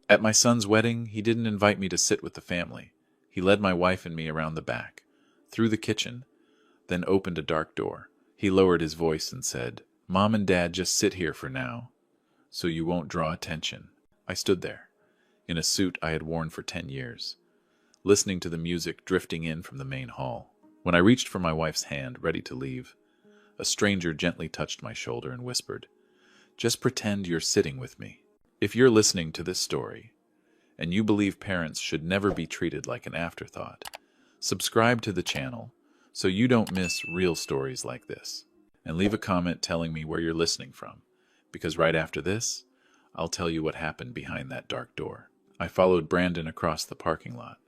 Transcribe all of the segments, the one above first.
At my son's wedding, he didn't invite me to sit with the family. He led my wife and me around the back, through the kitchen, then opened a dark door. He lowered his voice and said, "Mom and Dad, just sit here for now, so you won't draw attention." I stood there, in a suit I had worn for 10 years, listening to the music drifting in from the main hall. When I reached for my wife's hand, ready to leave, a stranger gently touched my shoulder and whispered, "Just pretend you're sitting with me." If you're listening to this story, and you believe parents should never be treated like an afterthought, subscribe to the channel so you don't miss real stories like this. And leave a comment telling me where you're listening from, because right after this, I'll tell you what happened behind that dark door. I followed Brandon across the parking lot,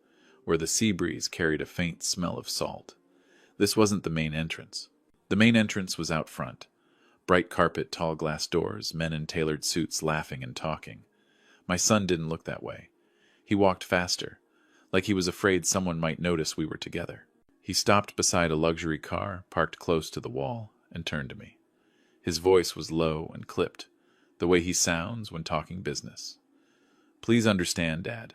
where the sea breeze carried a faint smell of salt. This wasn't the main entrance. The main entrance was out front. Bright carpet, tall glass doors, men in tailored suits laughing and talking. My son didn't look that way. He walked faster, like he was afraid someone might notice we were together. He stopped beside a luxury car, parked close to the wall, and turned to me. His voice was low and clipped, the way he sounds when talking business. "Please understand, Dad.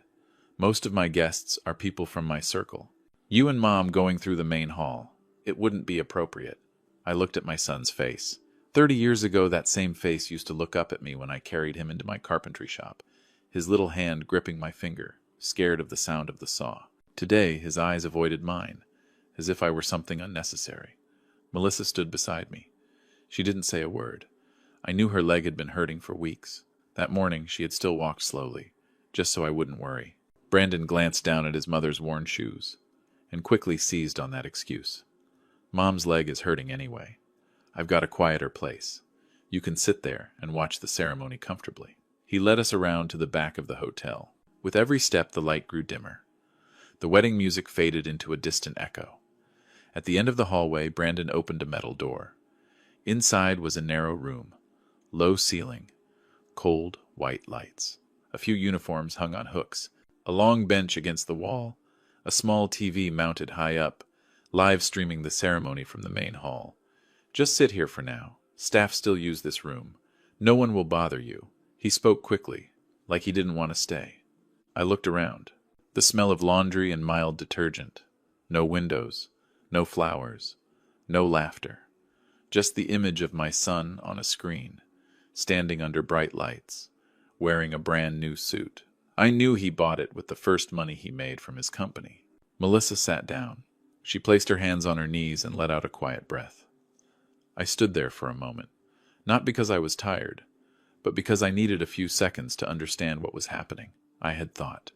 Most of my guests are people from my circle. You and Mom going through the main hall. It wouldn't be appropriate." I looked at my son's face. 30 years ago, that same face used to look up at me when I carried him into my carpentry shop, his little hand gripping my finger, scared of the sound of the saw. Today, his eyes avoided mine, as if I were something unnecessary. Melissa stood beside me. She didn't say a word. I knew her leg had been hurting for weeks. That morning, she had still walked slowly, just so I wouldn't worry. Brandon glanced down at his mother's worn shoes, and quickly seized on that excuse. "Mom's leg is hurting anyway. I've got a quieter place. You can sit there and watch the ceremony comfortably." He led us around to the back of the hotel. With every step, the light grew dimmer. The wedding music faded into a distant echo. At the end of the hallway, Brandon opened a metal door. Inside was a narrow room, low ceiling, cold, white lights. A few uniforms hung on hooks, a long bench against the wall, a small TV mounted high up, live streaming the ceremony from the main hall. "Just sit here for now. Staff still use this room. No one will bother you." He spoke quickly, like he didn't want to stay. I looked around. The smell of laundry and mild detergent. No windows, no flowers, no laughter. Just the image of my son on a screen, standing under bright lights, wearing a brand new suit. I knew he bought it with the first money he made from his company. Melissa sat down. She placed her hands on her knees and let out a quiet breath. I stood there for a moment, not because I was tired, but because I needed a few seconds to understand what was happening. I had thought,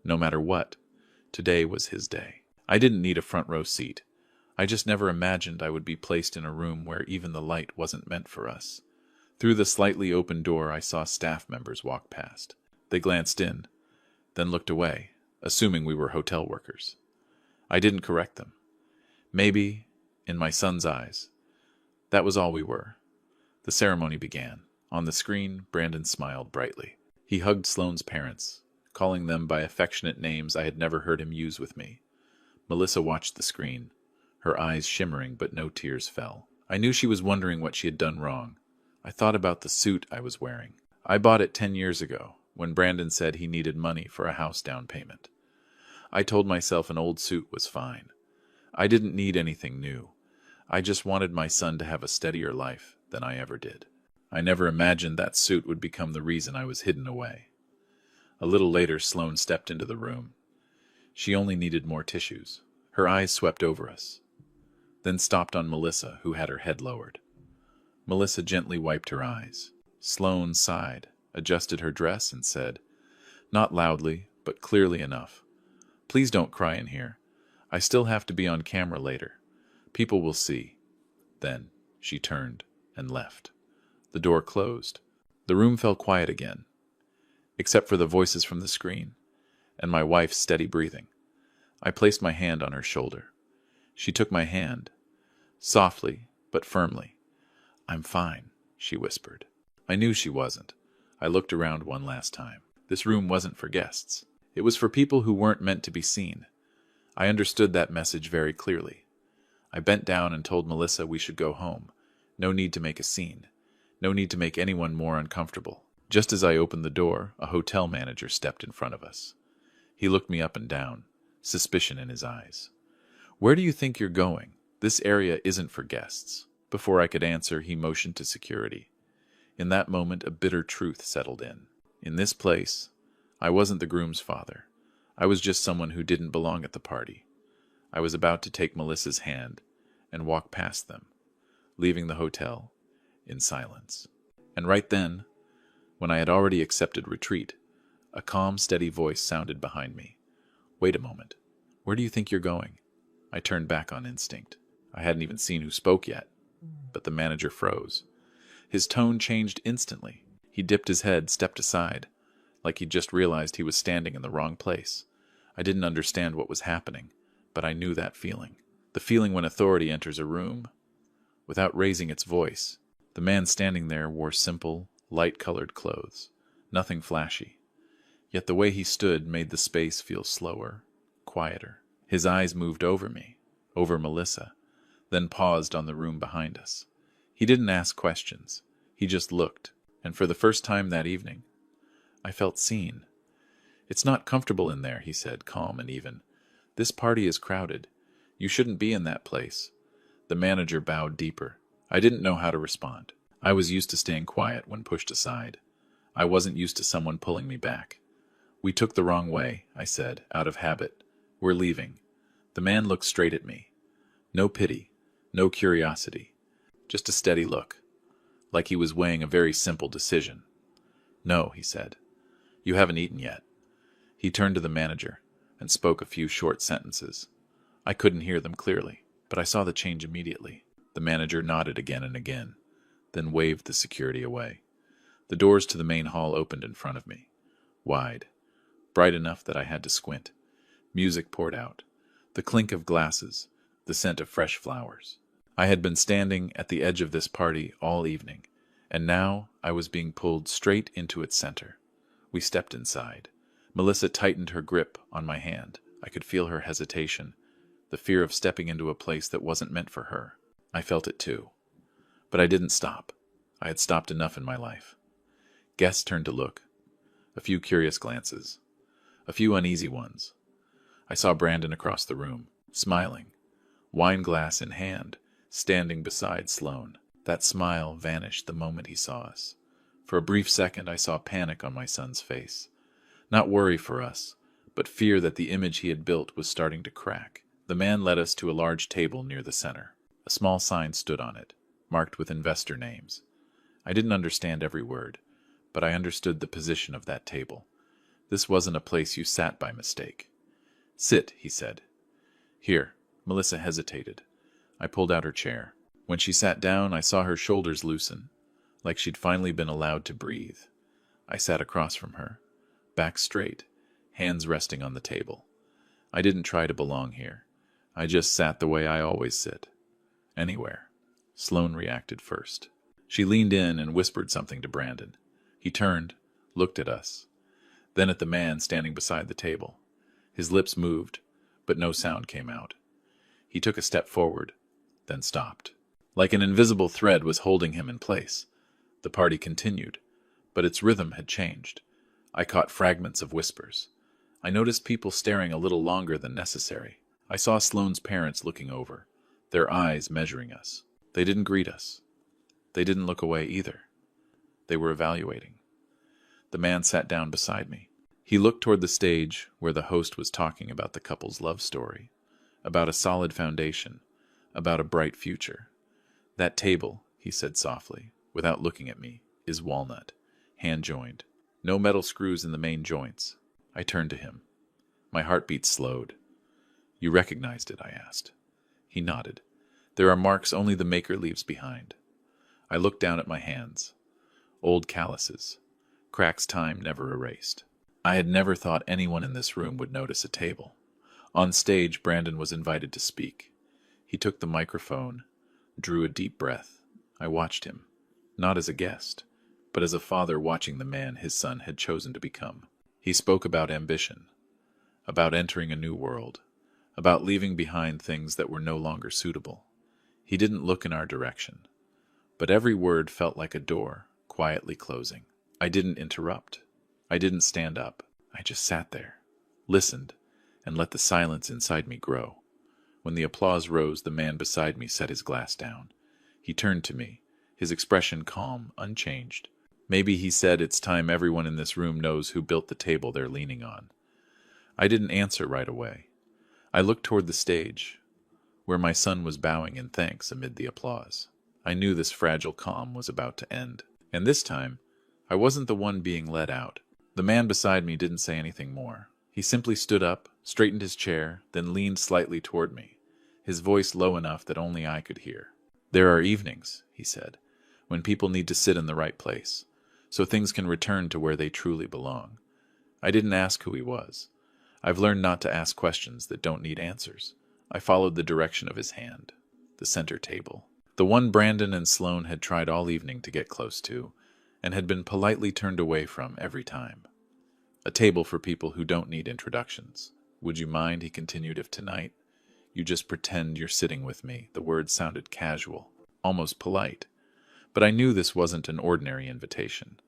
no matter what, today was his day. I didn't need a front row seat. I just never imagined I would be placed in a room where even the light wasn't meant for us. Through the slightly open door, I saw staff members walk past. They glanced in, then looked away, assuming we were hotel workers. I didn't correct them. Maybe, in my son's eyes, that was all we were. The ceremony began. On the screen, Brandon smiled brightly. He hugged Sloane's parents, calling them by affectionate names I had never heard him use with me. Melissa watched the screen, her eyes shimmering, but no tears fell. I knew she was wondering what she had done wrong. I thought about the suit I was wearing. I bought it 10 years ago, when Brandon said he needed money for a house down payment. I told myself an old suit was fine. I didn't need anything new. I just wanted my son to have a steadier life than I ever did. I never imagined that suit would become the reason I was hidden away. A little later, Sloane stepped into the room. She only needed more tissues. Her eyes swept over us, then stopped on Melissa, who had her head lowered. Melissa gently wiped her eyes. Sloane sighed, adjusted her dress, and said, not loudly, but clearly enough, "Please don't cry in here. I still have to be on camera later. People will see." Then she turned and left. The door closed. The room fell quiet again, except for the voices from the screen, and my wife's steady breathing. I placed my hand on her shoulder. She took my hand, softly but firmly. "I'm fine," she whispered. I knew she wasn't. I looked around one last time. This room wasn't for guests. It was for people who weren't meant to be seen. I understood that message very clearly. I bent down and told Melissa we should go home. No need to make a scene. No need to make anyone more uncomfortable. Just as I opened the door, a hotel manager stepped in front of us. He looked me up and down, suspicion in his eyes. "Where do you think you're going? This area isn't for guests." Before I could answer, he motioned to security. In that moment, a bitter truth settled in. In this place, I wasn't the groom's father. I was just someone who didn't belong at the party. I was about to take Melissa's hand and walk past them, leaving the hotel in silence. And right then, when I had already accepted retreat, a calm, steady voice sounded behind me. "Wait a moment. Where do you think you're going?" I turned back on instinct. I hadn't even seen who spoke yet, but the manager froze. His tone changed instantly. He dipped his head, stepped aside, like he'd just realized he was standing in the wrong place. I didn't understand what was happening, but I knew that feeling. The feeling when authority enters a room without raising its voice. The man standing there wore simple, light-colored clothes, nothing flashy. Yet the way he stood made the space feel slower, quieter. His eyes moved over me, over Melissa, then paused on the room behind us. He didn't ask questions. He just looked, and for the first time that evening, I felt seen. "It's not comfortable in there," he said, calm and even. "This party is crowded. You shouldn't be in that place." The manager bowed deeper. I didn't know how to respond. I was used to staying quiet when pushed aside. I wasn't used to someone pulling me back. "We took the wrong way," I said, out of habit. "We're leaving." The man looked straight at me. No pity, no curiosity, just a steady look, like he was weighing a very simple decision. "No," he said. "You haven't eaten yet." He turned to the manager and spoke a few short sentences. I couldn't hear them clearly, but I saw the change immediately. The manager nodded again and again, then waved the security away. The doors to the main hall opened in front of me, wide, bright enough that I had to squint. Music poured out, the clink of glasses, the scent of fresh flowers. I had been standing at the edge of this party all evening, and now I was being pulled straight into its center. We stepped inside. Melissa tightened her grip on my hand. I could feel her hesitation, the fear of stepping into a place that wasn't meant for her. I felt it too. But I didn't stop. I had stopped enough in my life. Guests turned to look. A few curious glances. A few uneasy ones. I saw Brandon across the room, smiling, wine glass in hand, standing beside Sloane. That smile vanished the moment he saw us. For a brief second I saw panic on my son's face. Not worry for us, but fear that the image he had built was starting to crack. The man led us to a large table near the center. A small sign stood on it, marked with investor names. I didn't understand every word, but I understood the position of that table. This wasn't a place you sat by mistake. "Sit," he said. "Here." Melissa hesitated. I pulled out her chair. When she sat down, I saw her shoulders loosen, like she'd finally been allowed to breathe. I sat across from her, back straight, hands resting on the table. I didn't try to belong here. I just sat the way I always sit. Anywhere. Sloane reacted first. She leaned in and whispered something to Brandon. He turned, looked at us, then at the man standing beside the table. His lips moved, but no sound came out. He took a step forward, then stopped. Like an invisible thread was holding him in place. The party continued, but its rhythm had changed. I caught fragments of whispers. I noticed people staring a little longer than necessary. I saw Sloane's parents looking over, their eyes measuring us. They didn't greet us. They didn't look away either. They were evaluating. The man sat down beside me. He looked toward the stage where the host was talking about the couple's love story, about a solid foundation, about a bright future. "That table," he said softly, without looking at me, "is walnut, hand-joined. No metal screws in the main joints." I turned to him. My heartbeat slowed. "You recognized it?" I asked. He nodded. "There are marks only the maker leaves behind." I looked down at my hands. Old calluses. Cracks time never erased. I had never thought anyone in this room would notice a table. On stage, Brandon was invited to speak. He took the microphone, drew a deep breath. I watched him, not as a guest, but as a father watching the man his son had chosen to become. He spoke about ambition, about entering a new world, about leaving behind things that were no longer suitable. He didn't look in our direction, but every word felt like a door quietly closing. I didn't interrupt. I didn't stand up. I just sat there, listened, and let the silence inside me grow. When the applause rose, the man beside me set his glass down. He turned to me, his expression calm, unchanged. Maybe he said, "It's time everyone in this room knows who built the table they're leaning on." I didn't answer right away. I looked toward the stage, where my son was bowing in thanks amid the applause. I knew this fragile calm was about to end. And this time, I wasn't the one being led out. The man beside me didn't say anything more. He simply stood up, straightened his chair, then leaned slightly toward me, his voice low enough that only I could hear. "There are evenings," he said, "when people need to sit in the right place, so things can return to where they truly belong." I didn't ask who he was. I've learned not to ask questions that don't need answers. I followed the direction of his hand. The center table. The one Brandon and Sloane had tried all evening to get close to, and had been politely turned away from every time. A table for people who don't need introductions. "Would you mind," he continued, "if tonight you just pretend you're sitting with me?" The words sounded casual, almost polite. But I knew this wasn't an ordinary invitation.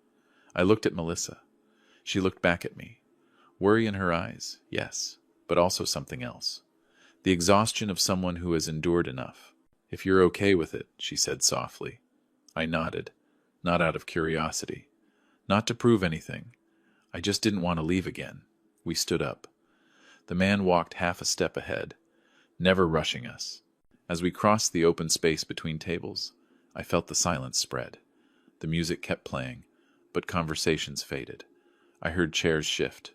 I looked at Melissa. She looked back at me. Worry in her eyes, yes, but also something else. The exhaustion of someone who has endured enough. "If you're okay with it," she said softly. I nodded, not out of curiosity, not to prove anything. I just didn't want to leave again. We stood up. The man walked half a step ahead, never rushing us. As we crossed the open space between tables, I felt the silence spread. The music kept playing, but conversations faded. I heard chairs shift,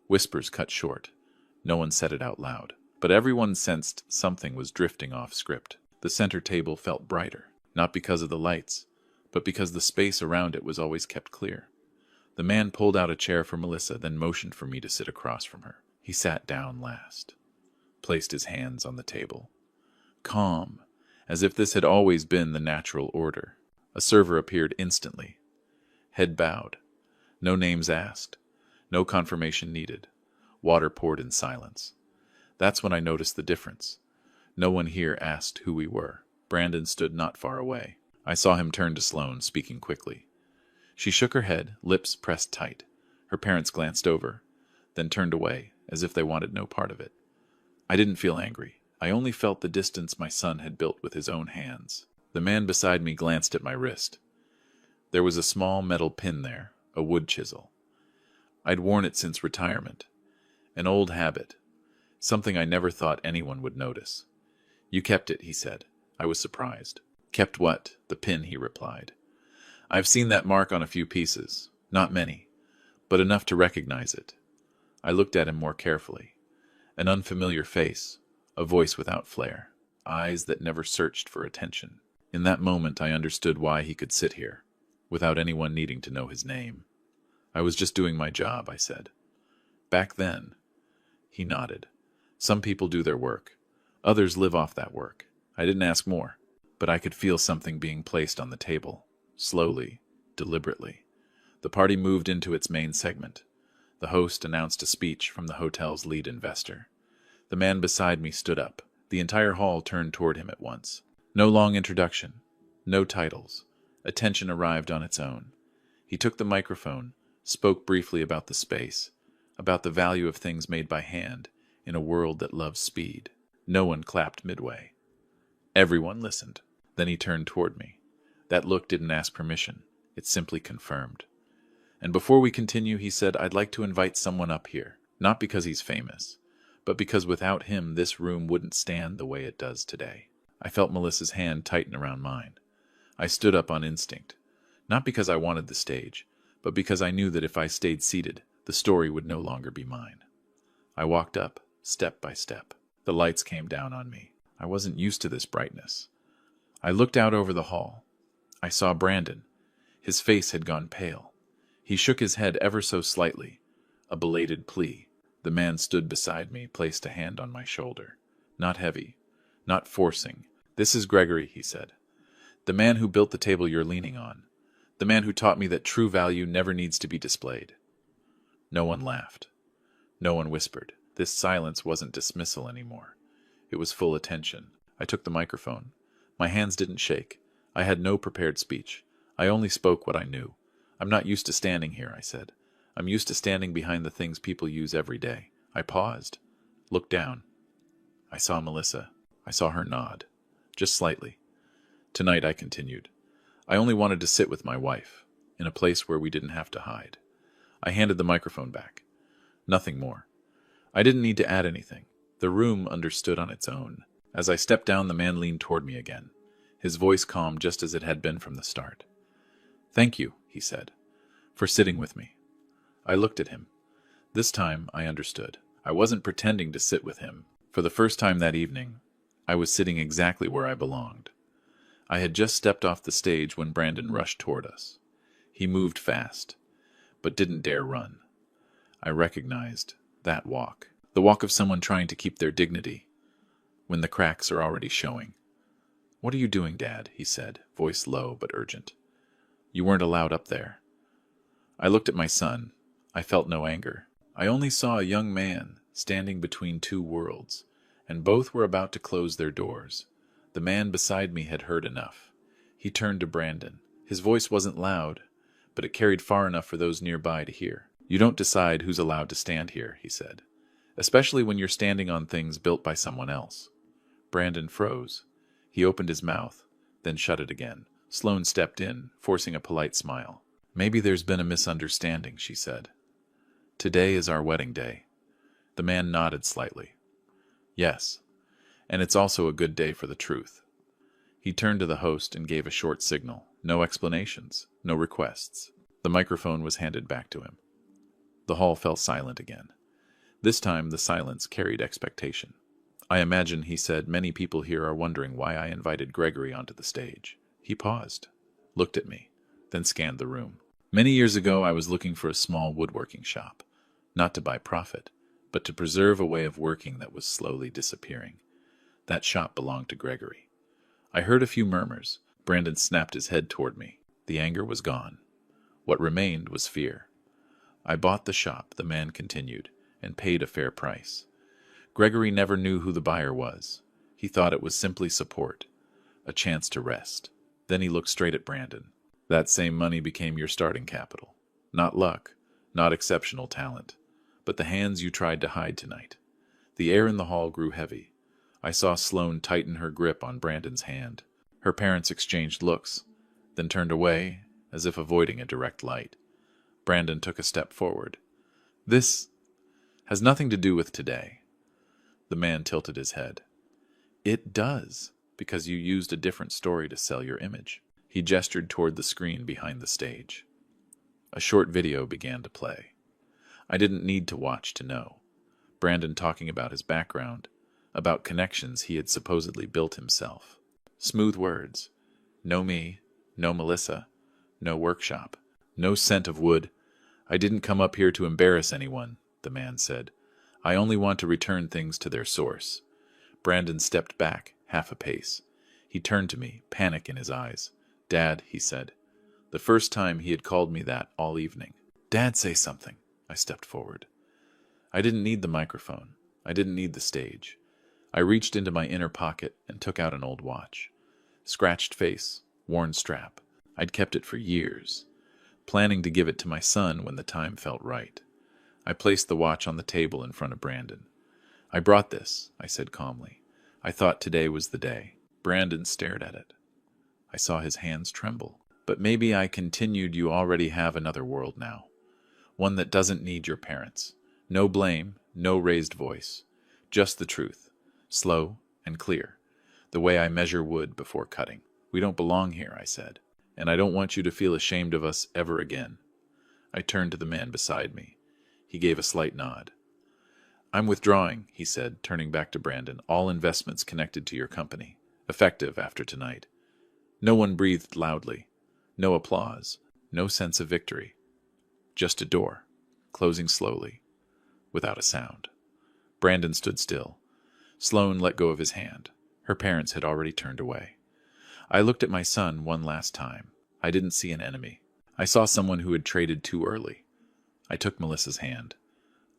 whispers cut short. No one said it out loud, but everyone sensed something was drifting off script. The center table felt brighter, not because of the lights, but because the space around it was always kept clear. The man pulled out a chair for Melissa, then motioned for me to sit across from her. He sat down last, placed his hands on the table. Calm, as if this had always been the natural order. A server appeared instantly. Head bowed. No names asked. No confirmation needed. Water poured in silence. That's when I noticed the difference. No one here asked who we were. Brandon stood not far away. I saw him turn to Sloane, speaking quickly. She shook her head, lips pressed tight. Her parents glanced over, then turned away, as if they wanted no part of it. I didn't feel angry. I only felt the distance my son had built with his own hands. The man beside me glanced at my wrist. There was a small metal pin there, a wood chisel. I'd worn it since retirement. An old habit. Something I never thought anyone would notice. "You kept it," he said. I was surprised. "Kept what?" "The pin," he replied. "I've seen that mark on a few pieces. Not many, but enough to recognize it." I looked at him more carefully. An unfamiliar face, a voice without flair, eyes that never searched for attention. In that moment I understood why he could sit here, without anyone needing to know his name. "I was just doing my job," I said. "Back then." He nodded. "Some people do their work. Others live off that work." I didn't ask more, but I could feel something being placed on the table, slowly, deliberately. The party moved into its main segment. The host announced a speech from the hotel's lead investor. The man beside me stood up. The entire hall turned toward him at once. No long introduction, no titles. Attention arrived on its own. He took the microphone, spoke briefly about the space, about the value of things made by hand in a world that loves speed. No one clapped midway. Everyone listened. Then he turned toward me. That look didn't ask permission. It simply confirmed. "And before we continue," he said, "I'd like to invite someone up here. Not because he's famous, but because without him this room wouldn't stand the way it does today." I felt Melissa's hand tighten around mine. I stood up on instinct. Not because I wanted the stage, but because I knew that if I stayed seated, the story would no longer be mine. I walked up, step by step. The lights came down on me. I wasn't used to this brightness. I looked out over the hall. I saw Brandon. His face had gone pale. He shook his head ever so slightly, a belated plea. The man stood beside me, placed a hand on my shoulder. Not heavy, not forcing. "This is Gregory," he said. "The man who built the table you're leaning on. The man who taught me that true value never needs to be displayed." No one laughed. No one whispered. This silence wasn't dismissal anymore. It was full attention. I took the microphone. My hands didn't shake. I had no prepared speech. I only spoke what I knew. I'm not used to standing here, I said. I'm used to standing behind the things people use every day. I paused, looked down. I saw Melissa. I saw her nod. Just slightly. Tonight, I continued. I only wanted to sit with my wife, in a place where we didn't have to hide. I handed the microphone back. Nothing more. I didn't need to add anything. The room understood on its own. As I stepped down, the man leaned toward me again, his voice calm just as it had been from the start. "Thank you," he said, "for sitting with me." I looked at him. This time, I understood. I wasn't pretending to sit with him. For the first time that evening, I was sitting exactly where I belonged. I had just stepped off the stage when Brandon rushed toward us. He moved fast, but didn't dare run. I recognized that walk, the walk of someone trying to keep their dignity, when the cracks are already showing. "What are you doing, Dad?" he said, voice low but urgent. "You weren't allowed up there." I looked at my son. I felt no anger. I only saw a young man standing between two worlds, and both were about to close their doors. The man beside me had heard enough. He turned to Brandon. His voice wasn't loud, but it carried far enough for those nearby to hear. "You don't decide who's allowed to stand here," he said, "especially when you're standing on things built by someone else." Brandon froze. He opened his mouth, then shut it again. Sloane stepped in, forcing a polite smile. "Maybe there's been a misunderstanding," she said. "Today is our wedding day." The man nodded slightly. "Yes, and it's also a good day for the truth." He turned to the host and gave a short signal. No explanations, no requests. The microphone was handed back to him. The hall fell silent again. This time the silence carried expectation. "I imagine," he said, "many people here are wondering why I invited Gregory onto the stage." He paused, looked at me, then scanned the room. "Many years ago I was looking for a small woodworking shop, not to buy profit, but to preserve a way of working that was slowly disappearing. That shop belonged to Gregory." I heard a few murmurs. Brandon snapped his head toward me. The anger was gone. What remained was fear. "I bought the shop," the man continued, "and paid a fair price. Gregory never knew who the buyer was. He thought it was simply support, a chance to rest." Then he looked straight at Brandon. "That same money became your starting capital. Not luck, not exceptional talent, but the hands you tried to hide tonight." The air in the hall grew heavy. I saw Sloane tighten her grip on Brandon's hand. Her parents exchanged looks, then turned away, as if avoiding a direct light. Brandon took a step forward. "This has nothing to do with today." The man tilted his head. "It does, because you used a different story to sell your image." He gestured toward the screen behind the stage. A short video began to play. I didn't need to watch to know. Brandon talking about his background, about connections he had supposedly built himself. Smooth words. No me, no Melissa, no workshop, no scent of wood. "I didn't come up here to embarrass anyone," the man said. "I only want to return things to their source." Brandon stepped back, half a pace. He turned to me, panic in his eyes. "Dad," he said. The first time he had called me that all evening. "Dad, say something." I stepped forward. I didn't need the microphone. I didn't need the stage. I reached into my inner pocket and took out an old watch. Scratched face, worn strap. I'd kept it for years, planning to give it to my son when the time felt right. I placed the watch on the table in front of Brandon. "I brought this," I said calmly. "I thought today was the day." Brandon stared at it. I saw his hands tremble. "But maybe," I continued, "you already have another world now. One that doesn't need your parents. No blame, no raised voice. Just the truth. Slow and clear. The way I measure wood before cutting. We don't belong here," I said. "And I don't want you to feel ashamed of us ever again." I turned to the man beside me. He gave a slight nod. "I'm withdrawing," he said, turning back to Brandon, "all investments connected to your company. Effective after tonight." No one breathed loudly. No applause. No sense of victory. Just a door, closing slowly, without a sound. Brandon stood still. Sloane let go of his hand. Her parents had already turned away. I looked at my son one last time. I didn't see an enemy. I saw someone who had traded too early. I took Melissa's hand.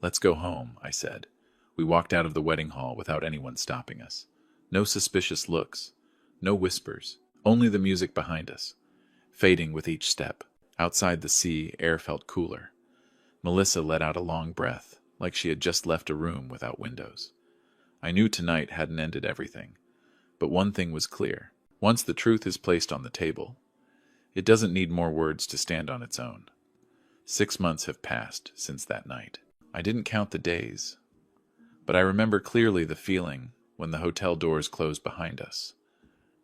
"Let's go home," I said. We walked out of the wedding hall without anyone stopping us. No suspicious looks. No whispers. Only the music behind us, fading with each step. Outside the sea, air felt cooler. Melissa let out a long breath, like she had just left a room without windows. I knew tonight hadn't ended everything, but one thing was clear. Once the truth is placed on the table, it doesn't need more words to stand on its own. 6 months have passed since that night. I didn't count the days, but I remember clearly the feeling when the hotel doors closed behind us.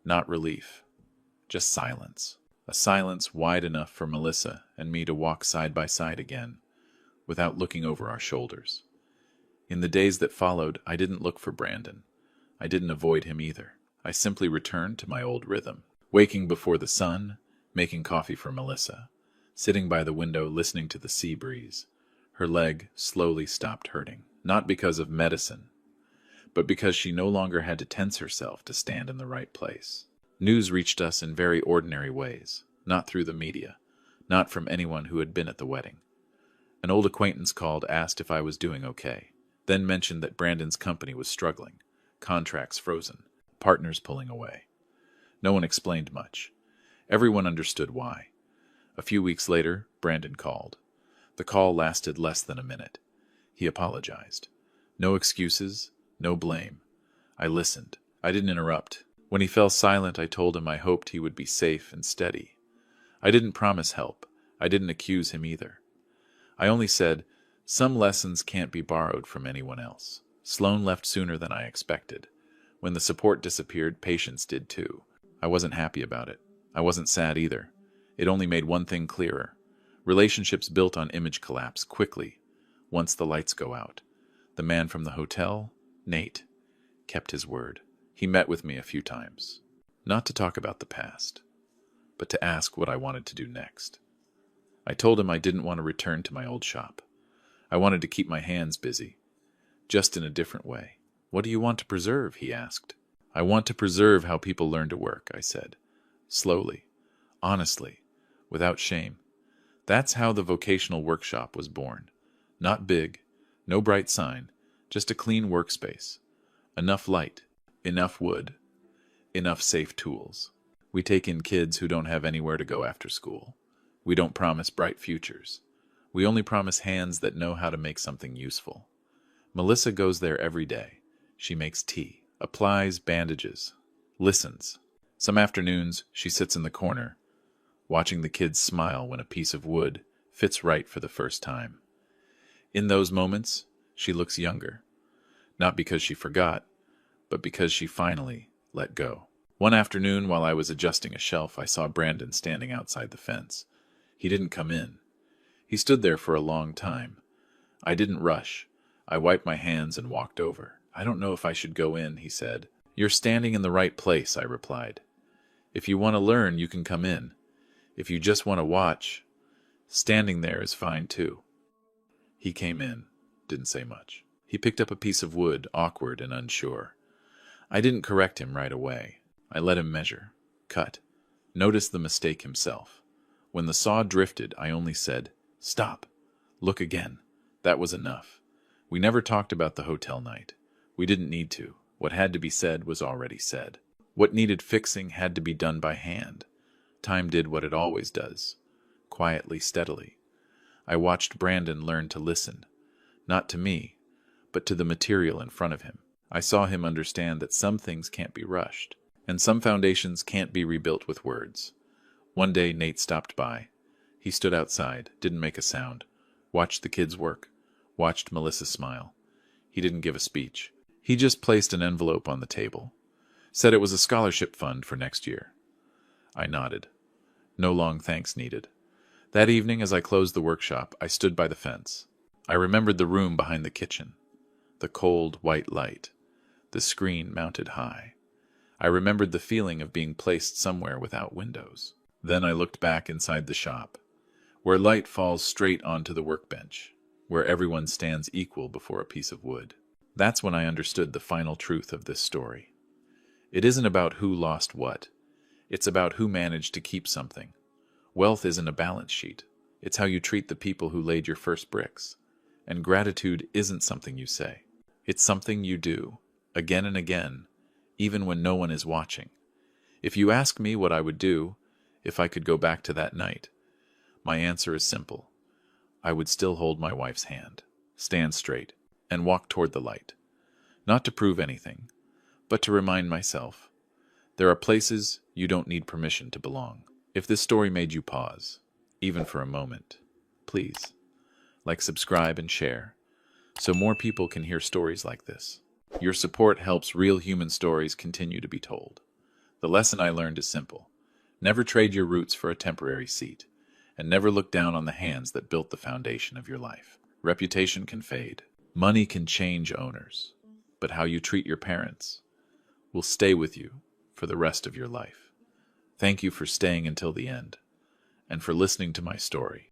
Not relief, just silence. A silence wide enough for Melissa and me to walk side by side again, without looking over our shoulders. In the days that followed, I didn't look for Brandon. I didn't avoid him either. I simply returned to my old rhythm, waking before the sun, making coffee for Melissa, sitting by the window listening to the sea breeze. Her leg slowly stopped hurting, not because of medicine, but because she no longer had to tense herself to stand in the right place. News reached us in very ordinary ways, not through the media, not from anyone who had been at the wedding. An old acquaintance called, asked if I was doing okay, then mentioned that Brandon's company was struggling, contracts frozen, partners pulling away. No one explained much. Everyone understood why. A few weeks later, Brandon called. The call lasted less than a minute. He apologized. No excuses, no blame. I listened. I didn't interrupt. When he fell silent, I told him I hoped he would be safe and steady. I didn't promise help. I didn't accuse him either. I only said, some lessons can't be borrowed from anyone else. Sloan left sooner than I expected. When the support disappeared, patience did too. I wasn't happy about it. I wasn't sad either. It only made one thing clearer. Relationships built on image collapse quickly once the lights go out. The man from the hotel, Nate, kept his word. He met with me a few times, not to talk about the past, but to ask what I wanted to do next. I told him I didn't want to return to my old shop. I wanted to keep my hands busy, just in a different way. What do you want to preserve? He asked. I want to preserve how people learn to work, I said, slowly, honestly, without shame. That's how the vocational workshop was born. Not big, no bright sign, just a clean workspace. Enough light, enough wood, enough safe tools. We take in kids who don't have anywhere to go after school. We don't promise bright futures. We only promise hands that know how to make something useful. Melissa goes there every day. She makes tea, applies bandages, listens. Some afternoons, she sits in the corner, watching the kids smile when a piece of wood fits right for the first time. In those moments, she looks younger, not because she forgot, but because she finally let go. One afternoon, while I was adjusting a shelf, I saw Brandon standing outside the fence. He didn't come in. He stood there for a long time. I didn't rush. I wiped my hands and walked over. I don't know if I should go in, he said. You're standing in the right place, I replied. If you want to learn, you can come in. If you just want to watch, standing there is fine too. He came in, didn't say much. He picked up a piece of wood, awkward and unsure. I didn't correct him right away. I let him measure, cut, noticed the mistake himself. When the saw drifted, I only said, "Stop. Look again." That was enough. We never talked about the hotel night. We didn't need to. What had to be said was already said. What needed fixing had to be done by hand. Time did what it always does, quietly, steadily. I watched Brandon learn to listen, not to me, but to the material in front of him. I saw him understand that some things can't be rushed, and some foundations can't be rebuilt with words. One day Nate stopped by. He stood outside, didn't make a sound, watched the kids work, watched Melissa smile. He didn't give a speech. He just placed an envelope on the table, said it was a scholarship fund for next year. I nodded. No long thanks needed. That evening, as I closed the workshop, I stood by the fence. I remembered the room behind the kitchen, the cold, white light, the screen mounted high. I remembered the feeling of being placed somewhere without windows. Then I looked back inside the shop, where light falls straight onto the workbench, where everyone stands equal before a piece of wood. That's when I understood the final truth of this story. It isn't about who lost what. It's about who managed to keep something. Wealth isn't a balance sheet. It's how you treat the people who laid your first bricks. And gratitude isn't something you say. It's something you do, again and again, even when no one is watching. If you ask me what I would do if I could go back to that night, My answer is simple. I would still hold my wife's hand, stand straight, and walk toward the light. Not to prove anything, but to remind myself, there are places you don't need permission to belong. If this story made you pause, even for a moment, please, subscribe, and share, so more people can hear stories like this. Your support helps real human stories continue to be told. The lesson I learned is simple. Never trade your roots for a temporary seat, and never look down on the hands that built the foundation of your life. Reputation can fade. Money can change owners, but how you treat your parents will stay with you for the rest of your life. Thank you for staying until the end, and for listening to my story.